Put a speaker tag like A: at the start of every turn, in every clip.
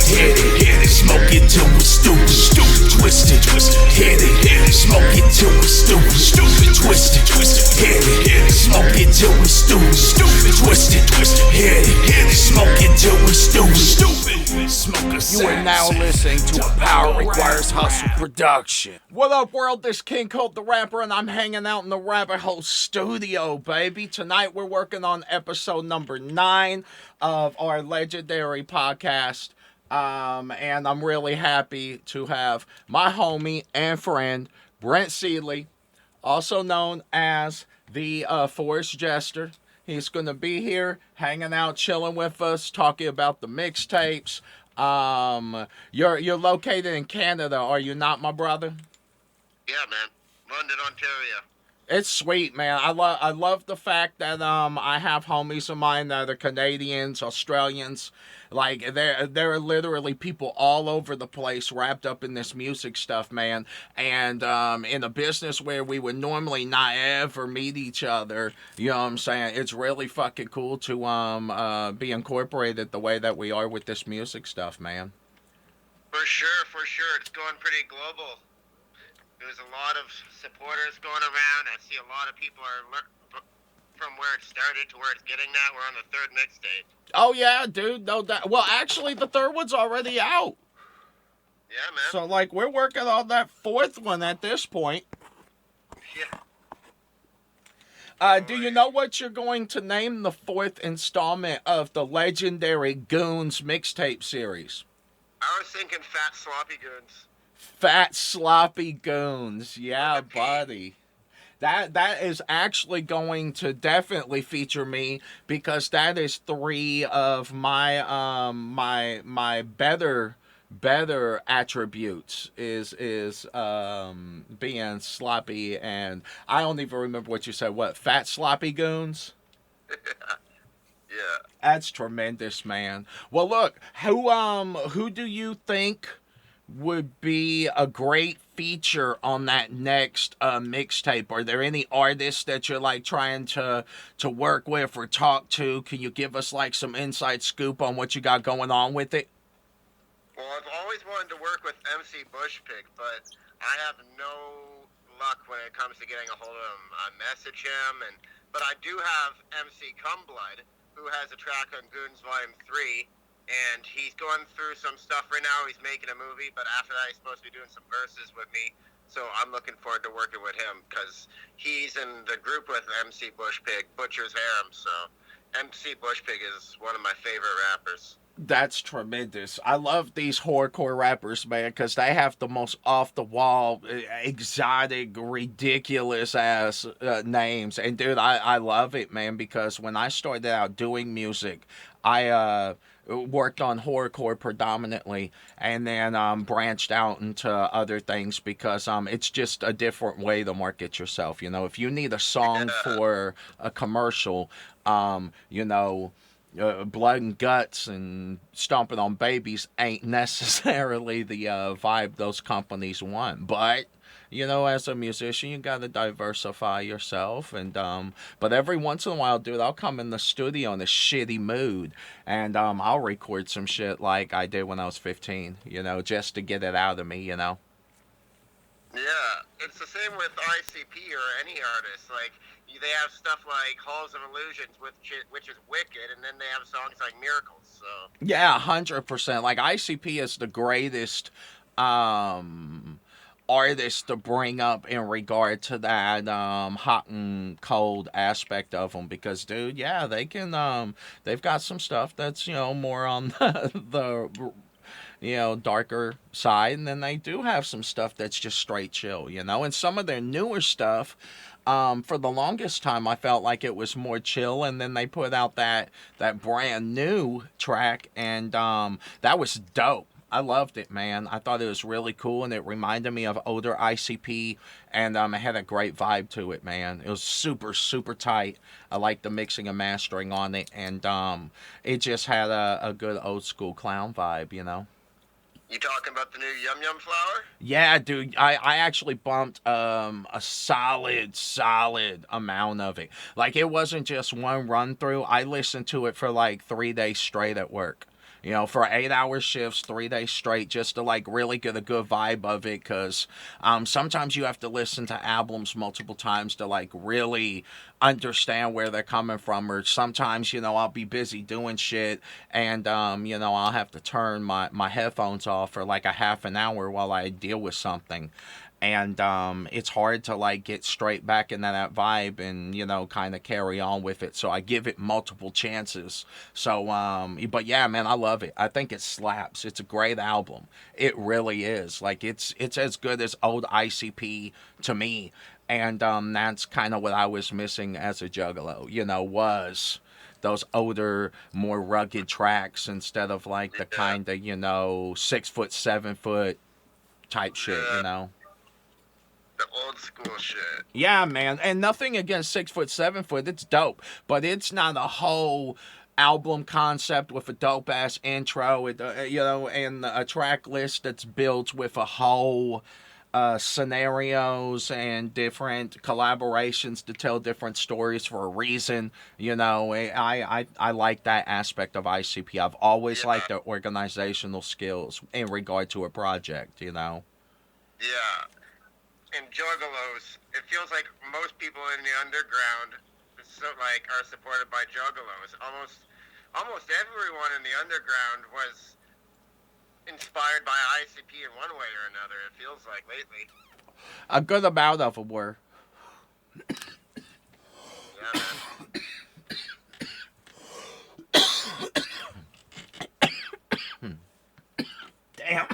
A: hit it, smoke it till we're stupid, twisted, hit it, smoke it till we're stupid, twisted, hit it, smoke it till we're stupid, twisted, hit it, smoke it till we're stupid, smoke a
B: You are now listening to a Power Requires Hustle production.
C: What up, world? This is King Kold the Rapper, and I'm hanging out in the Rabbit Hole studio, baby. Tonight we're working on episode number 9 of our legendary podcast. And I'm really happy to have my homie and friend, Brent Seeley, also known as the City Jester. He's going to be here, hanging out, chilling with us, talking about the mixtapes. You're located in Canada, are you not, my brother?
D: Yeah, man. London, Ontario.
C: It's sweet, man. I love the fact that I have homies of mine that are Canadians, Australians. Like, there are literally people all over the place wrapped up in this music stuff, man. And in a business where we would normally not ever meet each other, you know what I'm saying? It's really fucking cool to be incorporated the way that we are with this music stuff, man.
D: For sure. It's going pretty global. There's a lot of supporters going around. I see a lot of people are from where it started to where it's getting now. We're on the 3rd mixtape.
C: Oh, yeah, dude. No doubt. Well, actually, the 3rd one's already out.
D: Yeah, man.
C: So, like, we're working on that 4th one at this point.
D: Yeah.
C: Do you know what you're going to name the 4th installment of the legendary Goonz mixtape series?
D: I was thinking Fat Sloppy Goonz.
C: Fat Sloppy Goonz. Yeah, buddy. That is actually going to definitely feature me, because that is 3 of my my better attributes is being sloppy, and I don't even remember what you said. What, Fat Sloppy Goonz?
D: Yeah.
C: That's tremendous, man. Well, look, who do you think would be a great feature on that next mixtape? Are there any artists that you're like trying to work with or talk to? Can you give us like some inside scoop on what you got going on with it?
D: Well, I've always wanted to work with MC Bushpig, but I have no luck when it comes to getting a hold of him. I message him, but I do have MC Cumblood, who has a track on Goonz Volume 3. And he's going through some stuff right now. He's making a movie, but after that, he's supposed to be doing some verses with me. So I'm looking forward to working with him, because he's in the group with MC Bushpig, Butcher's Harem. So MC Bushpig is one of my favorite rappers.
C: That's tremendous. I love these horrorcore rappers, man, because they have the most off-the-wall, exotic, ridiculous-ass names. And, dude, I love it, man, because when I started out doing music, I worked on horrorcore predominantly, and then branched out into other things, because it's just a different way to market yourself. You know, if you need a song for a commercial, you know, blood and guts and stomping on babies ain't necessarily the vibe those companies want. But, you know, as a musician, you got to diversify yourself. And but every once in a while, dude, I'll come in the studio in a shitty mood, and I'll record some shit like I did when I was 15, you know, just to get it out of me, you know.
D: Yeah, it's the same with ICP or any artist. Like, they have stuff like Halls of Illusions, which is wicked, and then they have songs like Miracles. So
C: yeah, 100%. Like, ICP is the greatest artist to bring up in regard to that hot and cold aspect of them, because, dude, yeah, they can they've got some stuff that's, you know, more on the you know, darker side, and then they do have some stuff that's just straight chill, you know. And some of their newer stuff, for the longest time, I felt like it was more chill, and then they put out that brand new track, and that was dope. I loved it, man. I thought it was really cool, and it reminded me of older ICP, and it had a great vibe to it, man. It was super, super tight. I liked the mixing and mastering on it, and it just had a good old school clown vibe, you know.
D: You talking about the new Yum Yum Flower?
C: Yeah, dude. I actually bumped a solid amount of it. Like, it wasn't just one run through. I listened to it for like 3 days straight at work. you know, for 8-hour shifts, 3 days straight, just to like really get a good vibe of it. Cause sometimes you have to listen to albums multiple times to like really understand where they're coming from. Or sometimes, you know, I'll be busy doing shit and, you know, I'll have to turn my headphones off for like a half an hour while I deal with something. And it's hard to like get straight back into that vibe and, you know, kind of carry on with it. So I give it multiple chances. So but yeah, man, I love it. I think it slaps. It's a great album. It really is. Like it's as good as old ICP to me. And that's kind of what I was missing as a juggalo, you know, was those older, more rugged tracks instead of like the kind of, you know, 6 foot, 7 foot type shit, you know.
D: The old school shit.
C: Yeah, man. And nothing against 6 foot, 7 foot. It's dope. But it's not a whole album concept with a dope ass intro, with, you know, and a track list that's built with a whole scenarios and different collaborations to tell different stories for a reason. You know, I like that aspect of ICP. I've always liked the organizational skills in regard to a project, you know.
D: Yeah. In Juggalos, it feels like most people in the underground are supported by Juggalos. Almost everyone in the underground was inspired by ICP in one way or another, it feels like lately.
C: A good amount of them were.
D: Yeah, man.
C: Damn.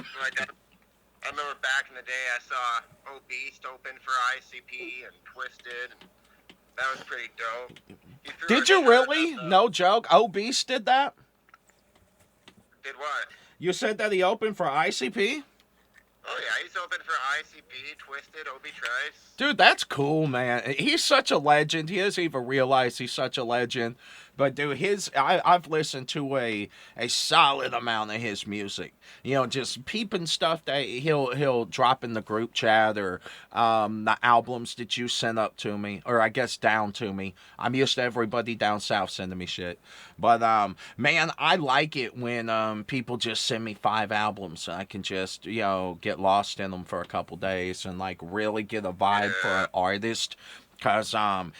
D: I remember back in the day I saw Obese open for ICP and Twisted, and that was pretty dope.
C: Did you really? No joke. Obese did that?
D: Did what?
C: You said that he opened for ICP?
D: Oh yeah, he's open for ICP, Twisted, Obi Trice.
C: Dude, that's cool, man. He's such a legend. He doesn't even realize he's such a legend. But dude, I've listened to a solid amount of his music. You know, just peeping stuff that he'll drop in the group chat, or the albums that you sent up to me, or I guess down to me. I'm used to everybody down south sending me shit. But man, I like it when people just send me 5 albums and I can just, you know, get lost in them for a couple days and like really get a vibe for an artist. Cause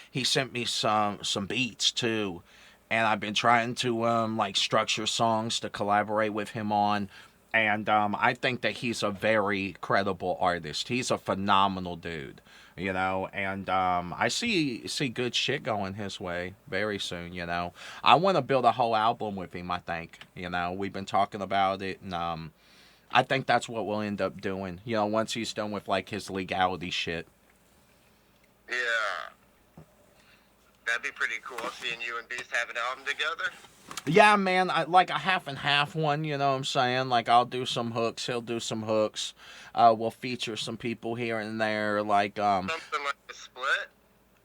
C: he sent me some beats too. And I've been trying to like structure songs to collaborate with him on. And I think that he's a very credible artist. He's a phenomenal dude, you know. And I see good shit going his way very soon, you know. I want to build a whole album with him, I think. You know, we've been talking about it. And I think that's what we'll end up doing, you know, once he's done with like his legality shit.
D: Yeah. That'd be pretty cool, seeing you and Beast have an album together.
C: Yeah, man, like a half and half one, you know what I'm saying? Like, I'll do some hooks, he'll do some hooks. We'll feature some people here and there, like,
D: something like a split?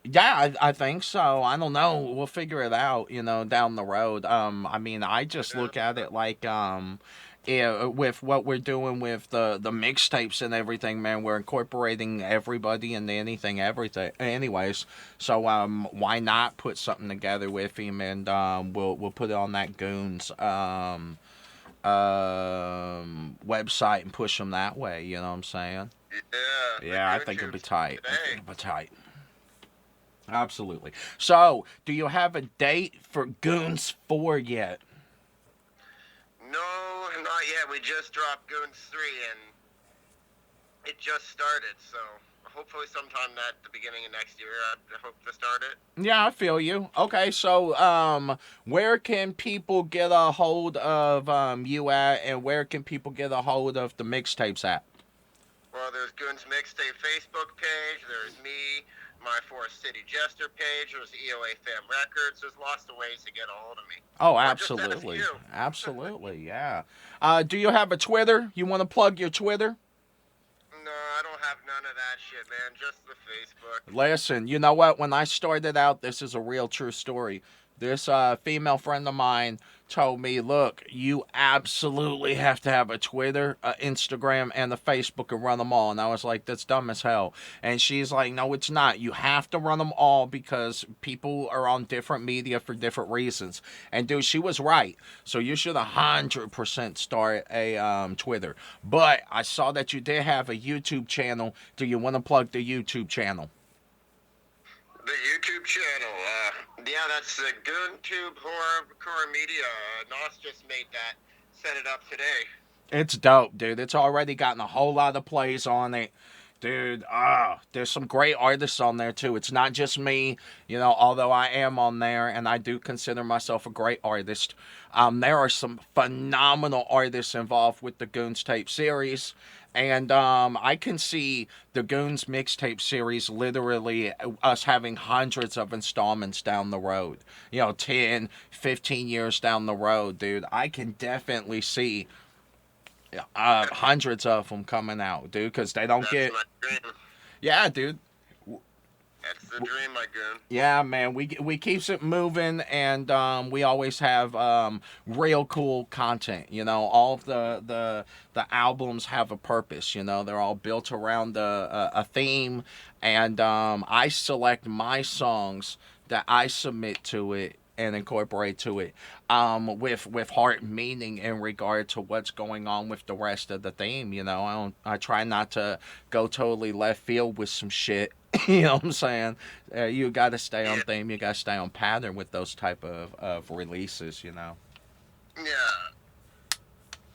C: Yeah, I think so. I don't know. We'll figure it out, you know, down the road. I mean, I just look at it like, yeah, with what we're doing with the mixtapes and everything, man, we're incorporating everybody into everything, anyways. So why not put something together with him, and we'll put it on that Goonz website and push them that way. You know what I'm saying? Yeah, I think it'll be tight. Absolutely. So, do you have a date for Goonz 4 yet?
D: No, not yet. We just dropped Goonz 3, and it just started, so hopefully sometime at the beginning of next year, I hope to start it.
C: Yeah, I feel you. Okay, so where can people get a hold of you at, and where can people get a hold of the mixtapes at?
D: Well, there's Goonz Mixtape Facebook page, there's me, my City Jester page, there's EOA Fam Records. There's lots of ways to get a hold of me.
C: Oh, absolutely. Absolutely, yeah. Do you have a Twitter? You want to plug your Twitter?
D: No, I don't have none of that shit, man. Just the Facebook.
C: Listen, you know what? When I started out, this is a real true story. This female friend of mine told me, look, you absolutely have to have a Twitter, a Instagram, and a Facebook and run them all. And I was like, that's dumb as hell. And she's like, no, it's not. You have to run them all because people are on different media for different reasons. And dude, she was right. So you should 100% start a Twitter. But I saw that you did have a YouTube channel. Do you want to plug the YouTube channel?
D: The YouTube channel, yeah, that's the GoonTube Horror Media. Nos just made that, set it up today.
C: It's dope, dude. It's already gotten a whole lot of plays on it. Dude, there's some great artists on there, too. It's not just me, you know, although I am on there, and I do consider myself a great artist. There are some phenomenal artists involved with the Goonz tape series. And I can see the Goonz mixtape series literally us having hundreds of installments down the road. You know, 10, 15 years down the road, dude. I can definitely see hundreds of them coming out, dude, because they don't get...
D: My dream.
C: Yeah, dude.
D: That's the dream, my goon.
C: Yeah, man, we keeps it moving, and we always have real cool content. You know, all of the albums have a purpose. You know, they're all built around a theme, and I select my songs that I submit to it and incorporate to it with heart meaning in regard to what's going on with the rest of the theme. You know, I try not to go totally left field with some shit. You know what I'm saying? You got to stay on theme. You got to stay on pattern with those type of releases, you know?
D: Yeah.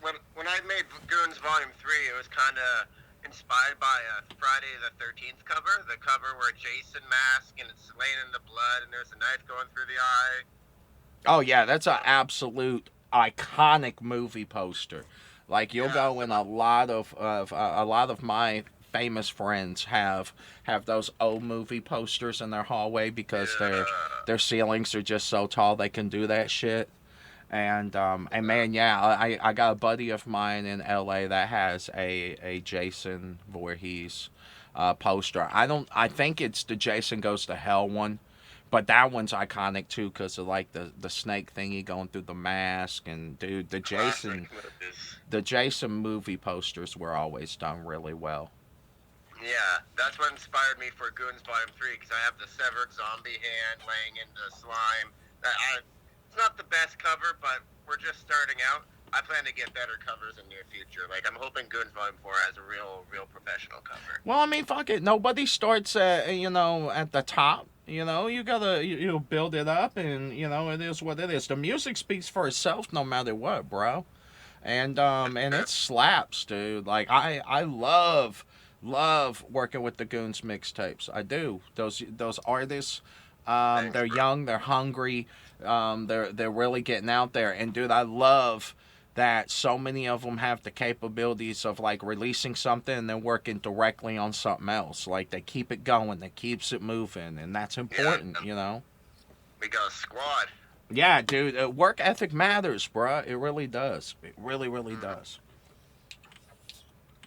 D: When I made Goonz Volume 3, it was kind of inspired by a Friday the 13th cover. The cover where Jason mask and it's laying in the blood and there's a knife going through the eye.
C: Oh, yeah. That's an absolute iconic movie poster. Like, you'll go in a lot of my famous friends have those old movie posters in their hallway because their ceilings are just so tall they can do that shit. And man, yeah, I got a buddy of mine in LA that has a Jason Voorhees poster. I think it's the Jason Goes to Hell one, but that one's iconic too because of like the snake thingy going through the mask. And dude, the Jason movie posters were always done really well.
D: Yeah, that's what inspired me for Goonz Volume 3, because I have the severed zombie hand laying in the slime. It's not the best cover, but we're just starting out. I plan to get better covers in the near future. Like, I'm hoping Goonz Volume 4 has a real professional cover.
C: Well, I mean, fuck it. Nobody starts, at the top. You know, you gotta you build it up, and, you know, it is what it is. The music speaks for itself no matter what, bro. And it slaps, dude. Like, I love working with the Goonz mixtapes. I do. Those artists, they're young, they're hungry, they're really getting out there. And dude, I love that so many of them have the capabilities of like releasing something and then working directly on something else. Like they keep it going, they keeps it moving, and that's important, you know.
D: We got a squad.
C: Yeah, dude, work ethic matters, bruh. It really does. It really, really does.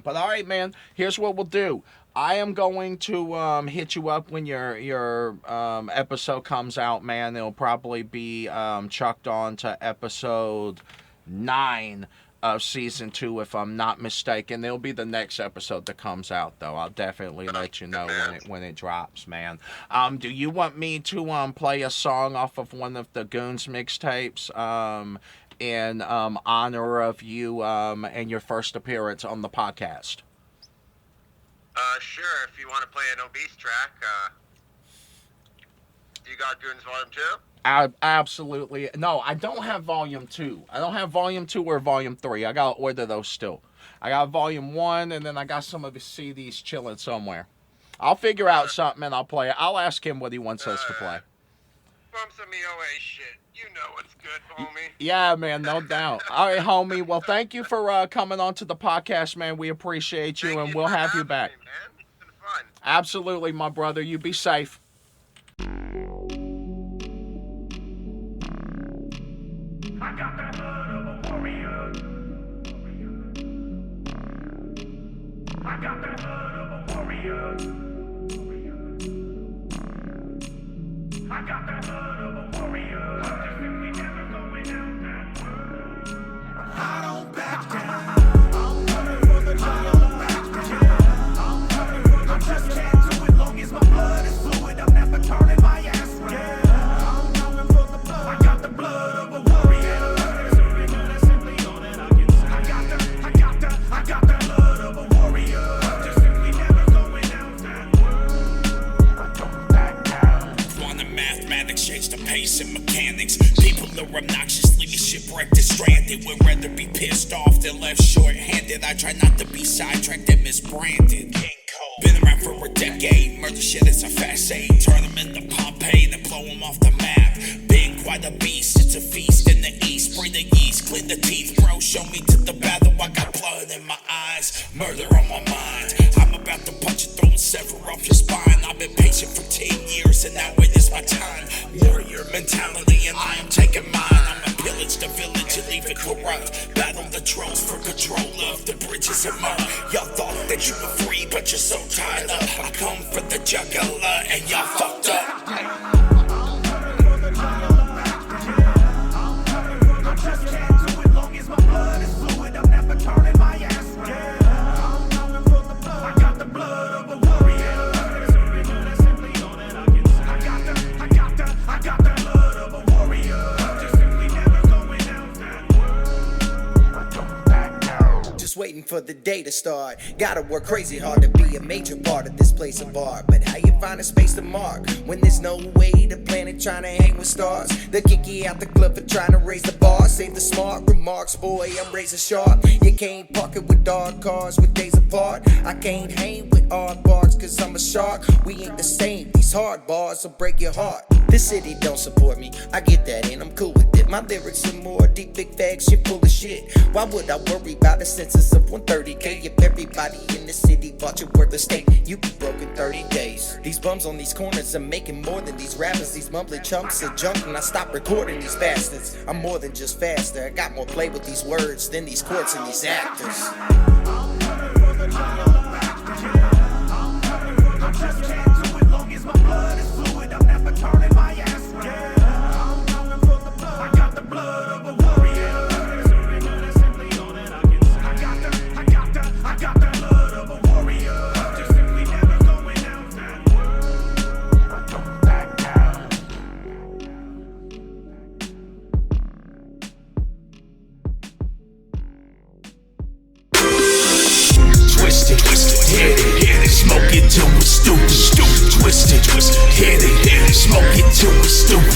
C: But all right, man, here's what we'll do. I am going to hit you up when your episode comes out, man. It'll probably be chucked on to episode 9 of season 2, if I'm not mistaken. It'll be the next episode that comes out, though. I'll definitely let you know when it drops, man. Do you want me to play a song off of one of the Goonz mixtapes in honor of you and your first appearance on the podcast?
D: Sure, if you want to play an obese track. You got Goonz Volume 2?
C: Absolutely. No, I don't have Volume 2. I don't have Volume 2 or Volume 3. I gotta order those still. I got Volume 1, and then I got some of his CDs chilling somewhere. I'll figure out something, and I'll play it. I'll ask him what he wants us to play.
D: Bump some EOA shit. You know what's good, homie.
C: Yeah, man, no doubt. All right, homie. Well, thank you for coming on to the podcast, man. We appreciate you, and we'll have you back.
D: Me, man. It's been fun.
C: Absolutely, my brother. You be safe.
A: I got the hood of a warrior. I got the hood of a warrior. I got the hood of a warrior. I don't back down. I'm coming for the dollar. I just can't do it long as my blood is fluid. I'm never turning my ass around. I'm coming for the blood. I got the blood of a warrior. Simply all that I can say. I got the blood of a warrior. Just simply never going out that word. I don't back down.
B: Quantum mathematics change the pace and mechanics. People are obnoxious, leaving shipwrecked and stranded. Would rather be pissed off than left short-handed. I try not to be sidetracked and misbranded. King Kold. Been around for a decade. Murder shit is a fast aid. Turn them into Pompeii, then blow them off the map. Been quite a beast, it's a feast in the east. Bring the yeast, clean the teeth, bro. Show me to the battle. I got blood in my eyes, murder on my mind. I'm about to punch it through and sever off your spine. I've been patient for 10 years and now it is my time. Warrior mentality and I am taking mine. I'ma pillage the village and leave it corrupt. Battle the trolls for control of the bridges of mud. Y'all thought that you were free but you're so tied up. I come for the jugular and y'all fucked up.
A: I just can't do it long as my blood is fluid. I'm never turning my ass around. I'm coming for the blood. I got the blood of a warrior. Simply all that I can say. I got the blood of a warrior. Just simply never going out that word. I don't back down.
E: Just waiting for the day to start. Gotta work crazy hard to be a major part of this place of art. But how you find a space to mark when there's no way the planet trying to hang with stars? They kick you out the club for trying to raise the bar. Save the smart remarks, boy, I'm razor sharp. You can't park it with dark cars with days apart. I can't hang with odd bars cause I'm a shark. We ain't the same, these hard bars will break your heart. This city don't support me, I get that and I'm cool with it. My lyrics are more deep, big facts, shit full of shit. Why would I worry about a census of 130K if everybody in the city bought your worthless state? You be broke in 30 days. These bums on these corners are making more than these rappers. These mumbling chumps are junk and I stop recording these bastards. I'm more than just faster, I got more play with these words than these courts and these actors.
A: I just can't do it long as my blood is fluid. I'm never turning my ass around. I'm coming for the blood. I got the blood of a warrior. Simply all that I can say. I got the blood of a warrior. Just simply never going out that word. I don't back down. Twisted, hit it, smoke it till we're stupid, twisted, hit it, smoke it till we're stupid,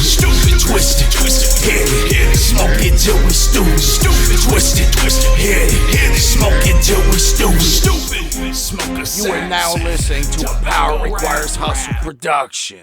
A: twisted, hit it, smoke it till we're stupid, twisted, hit it, smoke it till we're stupid, smoke a
B: You are now listening to a Power Requires Hustle production.